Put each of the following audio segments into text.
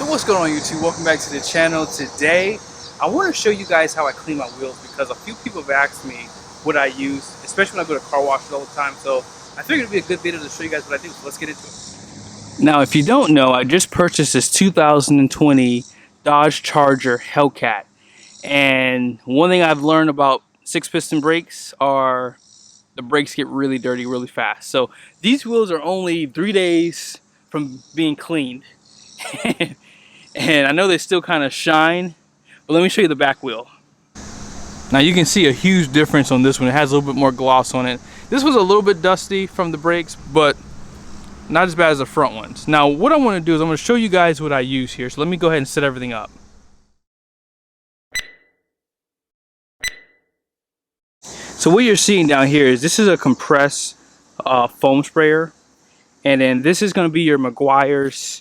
So what's going on YouTube? Welcome back to the channel. Today I want to show you guys how I clean my wheels because a few people have asked me what I use, especially when I go to car washes all the time. So I figured it'd be a good video to show you guys what I do. So let's get into it. Now if you don't know, I just purchased this 2020 Dodge Charger Hellcat, and one thing I've learned about 6-piston brakes are the brakes get really dirty really fast. So these wheels are only 3 days from being cleaned. And I know they still kind of shine, but let me show you the back wheel. Now you can see a huge difference on this one. It has a little bit more gloss on it. This was a little bit dusty from the brakes, but not as bad as the front ones. Now what I want to do is I'm going to show you guys what I use here. So let me go ahead and set everything up. So what you're seeing down here is this is a compressed foam sprayer, and then this is going to be your Meguiar's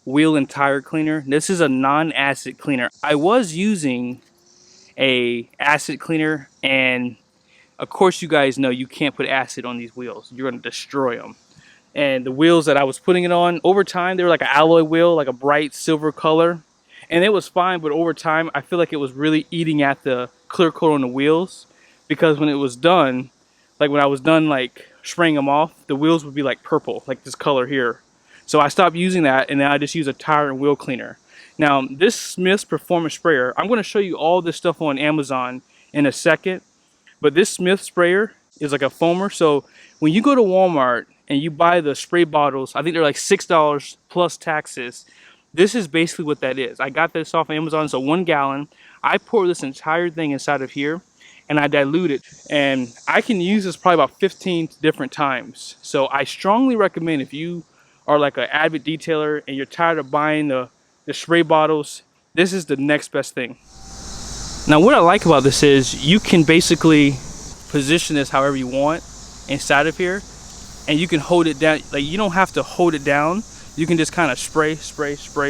wheel and tire cleaner. This is a non-acid cleaner. I was using a acid cleaner, and of course you guys know you can't put acid on these wheels. You're going to destroy them. And the wheels that I was putting it on, over time they were like an alloy wheel, like a bright silver color, and it was fine. But over time I feel like it was really eating at the clear coat on the wheels, because when it was done, like when I was done like spraying them off, the wheels would be like purple, like this color here. So I stopped using that, and now I just use a tire and wheel cleaner. Now this Smith's Performance Sprayer, I'm going to show you all this stuff on Amazon in a second, but this Smith sprayer is like a foamer. So when you go to Walmart and you buy the spray bottles, I think they're like $6 plus taxes. This is basically what that is. I got this off Amazon. So 1 gallon. I pour this entire thing inside of here, and I dilute it, and I can use this probably about 15 different times. So I strongly recommend, if you are like an avid detailer and you're tired of buying the spray bottles, this is the next best thing. Now what I like about this is you can basically position this however you want inside of here, and you can hold it down. Like, you don't have to hold it down. You can just kind of spray, because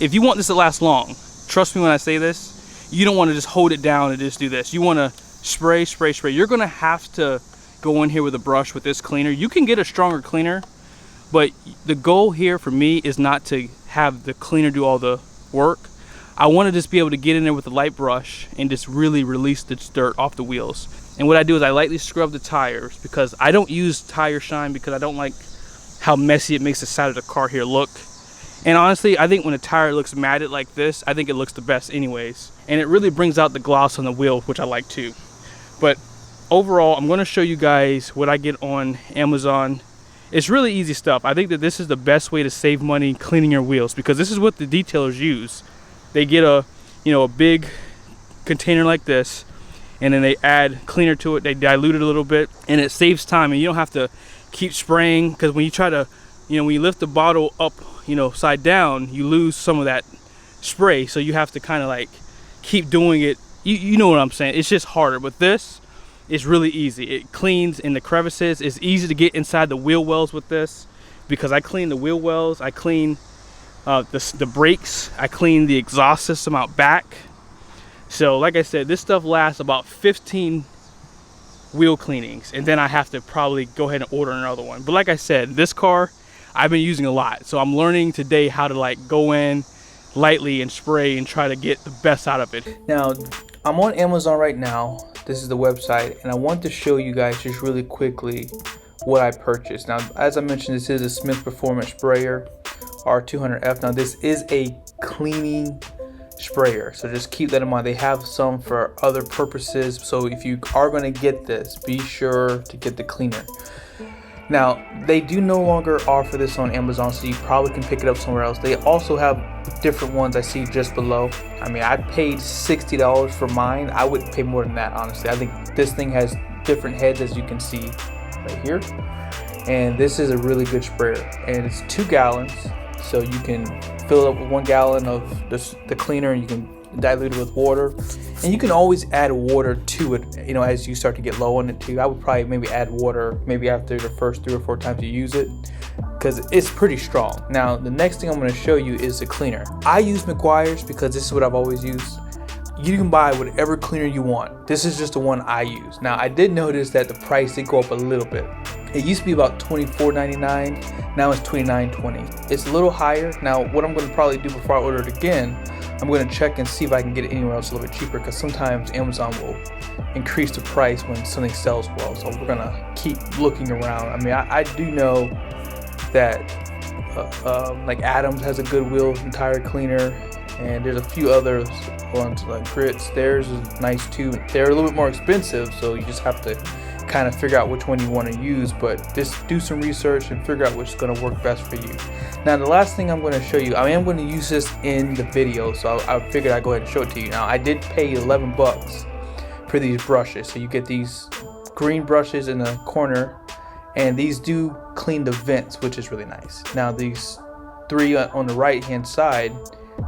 if you want this to last long, trust me when I say this, you don't want to just hold it down and just do this. You want to spray. You're going to have to go in here with a brush with this cleaner. You can get a stronger cleaner, but the goal here for me is not to have the cleaner do all the work. I want to just be able to get in there with a light brush and just really release the dirt off the wheels. And what I do is I lightly scrub the tires, because I don't use tire shine, because I don't like how messy it makes the side of the car here look. And honestly, I think when a tire looks matted like this, I think it looks the best anyways. And it really brings out the gloss on the wheel, which I like too. But overall, I'm going to show you guys what I get on Amazon. It's really easy stuff. I think that this is the best way to save money cleaning your wheels, because this is what the detailers use. They get a big container like this, and then they add cleaner to it. They dilute it a little bit, and it saves time, and you don't have to keep spraying, because when you try to, when you lift the bottle up, side down, you lose some of that spray. So you have to kind of like keep doing it. You know what I'm saying? It's just harder. But this, it's really easy. It cleans in the crevices. It's easy to get inside the wheel wells with this, because I clean the wheel wells, I clean the brakes, I clean the exhaust system out back. So like I said, this stuff lasts about 15 wheel cleanings, and then I have to probably go ahead and order another one. But like I said, this car I've been using a lot, so I'm learning today how to like go in lightly and spray and try to get the best out of it. Now I'm on Amazon right now. This is the website, and I want to show you guys just really quickly what I purchased. Now, as I mentioned, this is a Smith Performance Sprayer R200F. Now, this is a cleaning sprayer, so just keep that in mind. They have some for other purposes, so if you are going to get this, be sure to get the cleaner. Now, they do no longer offer this on Amazon, so you probably can pick it up somewhere else. They also have different ones I see just below. I mean, I paid $60 for mine. I wouldn't pay more than that, honestly. I think this thing has different heads, as you can see right here. And this is a really good sprayer. And it's 2 gallons, so you can fill it up with 1 gallon of the cleaner, and you can dilute it with water. And you can always add water to it, as you start to get low on it too. I would probably maybe add water maybe after the first 3 or 4 times you use it, because it's pretty strong. Now, the next thing I'm going to show you is the cleaner. I use Meguiar's because this is what I've always used. You can buy whatever cleaner you want. This is just the one I use. Now, I did notice that the price did go up a little bit. It used to be about $24.99. Now it's $29.20. It's a little higher. Now what I'm going to probably do before I order it again, I'm going to check and see if I can get it anywhere else a little bit cheaper, because sometimes Amazon will increase the price when something sells well. So we're going to keep looking around. I mean, I do know that like Adams has a good wheel and tire cleaner, and there's a few other ones like Grits. Theirs is nice too. They're a little bit more expensive, so you just have to kind of figure out which one you want to use, but just do some research and figure out which is going to work best for you. Now the last thing I'm going to show you, I am going to use this in the video, so I figured I'd go ahead and show it to you. Now I did pay 11 bucks for these brushes, so you get these green brushes in the corner, and these do clean the vents, which is really nice. Now these three on the right hand side,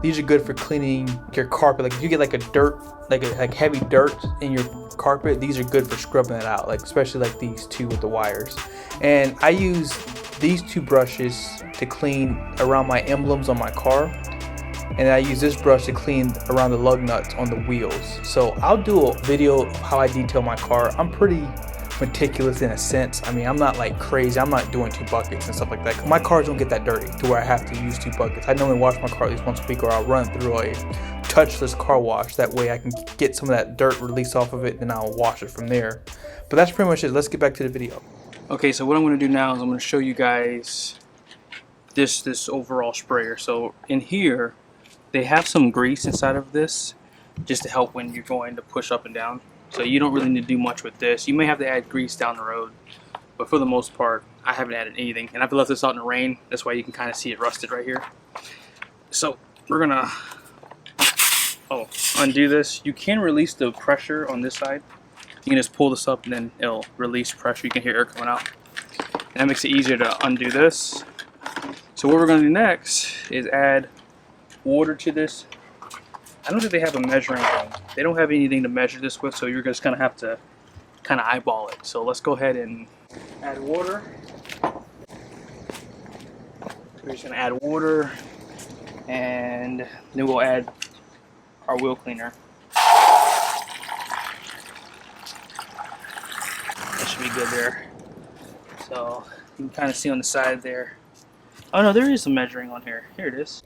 these are good for cleaning your carpet. Like if you get like a dirt, like heavy dirt in your carpet, these are good for scrubbing it out, like especially like these two with the wires. And I use these two brushes to clean around my emblems on my car, and I use this brush to clean around the lug nuts on the wheels. So I'll do a video of how I detail my car. I'm pretty meticulous in a sense. I mean, I'm not like crazy. I'm not doing 2 buckets and stuff like that. My cars don't get that dirty to where I have to use 2 buckets. I normally wash my car at least once a week, or I'll run through a touchless car wash. That way I can get some of that dirt released off of it, and I'll wash it from there. But that's pretty much it. Let's get back to the video. Okay, so what I'm going to do now is I'm going to show you guys this overall sprayer. So in here, they have some grease inside of this just to help when you're going to push up and down. So you don't really need to do much with this. You may have to add grease down the road, but for the most part, I haven't added anything. And I've left this out in the rain. That's why you can kind of see it rusted right here. So we're gonna undo this. You can release the pressure on this side. You can just pull this up and then it'll release pressure. You can hear air coming out. And that makes it easier to undo this. So what we're gonna do next is add water to this. I don't think they have a measuring ring. They don't have anything to measure this with, so you're just gonna have to kind of eyeball it. So let's go ahead and add water. We're just gonna add water, and then we'll add our wheel cleaner. That should be good there. So you can kind of see on the side there. Oh no, there is a measuring on here. Here it is.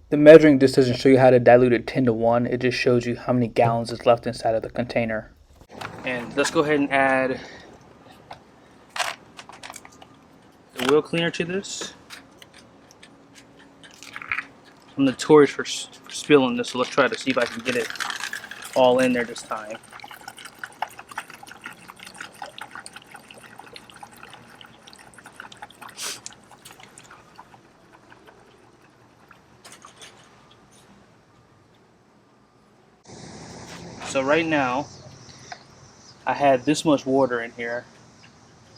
The measuring just doesn't show you how to dilute it 10 to 1. It just shows you how many gallons is left inside of the container. And let's go ahead and add the wheel cleaner to this. I'm notorious for spilling this, so let's try to see if I can get it all in there this time. So right now, I had this much water in here.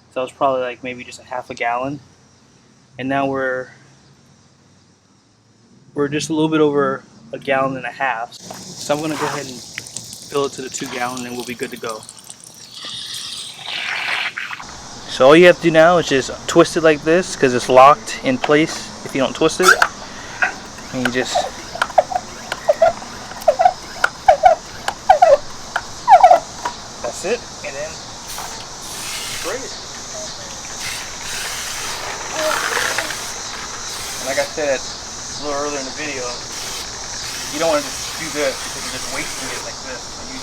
So that was probably like maybe just a half a gallon. And now we're just a little bit over a gallon and a half. So I'm gonna go ahead and fill it to the 2 gallon and we'll be good to go. So all you have to do now is just twist it like this, because it's locked in place if you don't twist it. And you just it, and then spray it. And like I said a little earlier in the video, you don't want to just do this because you're just wasting it like this. So you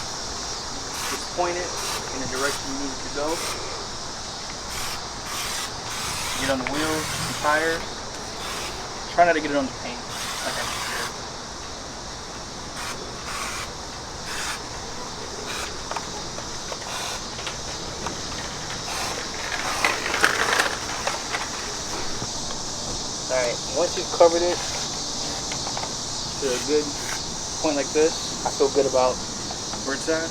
just point it in the direction you need it to go. Get on the wheels and tires. Try not to get it on the paint, like I just did. Alright, once you've covered it to a good point like this, I feel good about where it's at.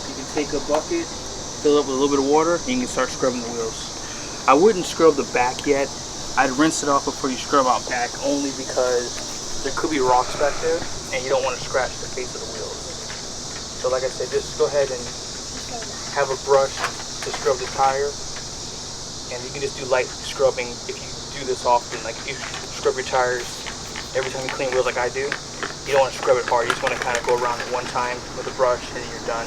You can take a bucket, fill it up with a little bit of water, and you can start scrubbing the wheels. I wouldn't scrub the back yet. I'd rinse it off before you scrub out back, only because there could be rocks back there, and you don't want to scratch the face of the wheels. So like I said, just go ahead and have a brush to scrub the tire, and you can just do light scrubbing if you do this often. Like if you scrub your tires every time you clean wheels like I do, you don't want to scrub it hard. You just want to kind of go around it one time with a brush and then you're done.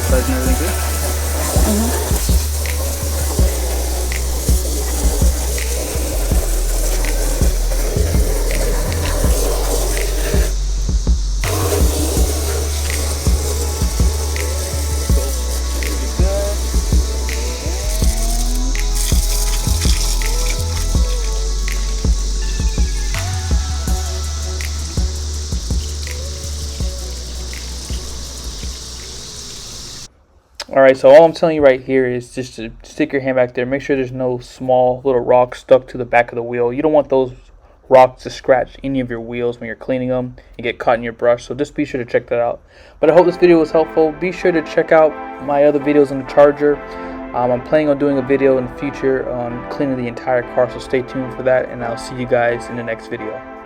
sides and everything too? Alright, so all I'm telling you right here is just to stick your hand back there. Make sure there's no small little rocks stuck to the back of the wheel. You don't want those rocks to scratch any of your wheels when you're cleaning them and get caught in your brush. So just be sure to check that out. But I hope this video was helpful. Be sure to check out my other videos on the Charger. I'm planning on doing a video in the future on cleaning the entire car, so stay tuned for that, and I'll see you guys in the next video.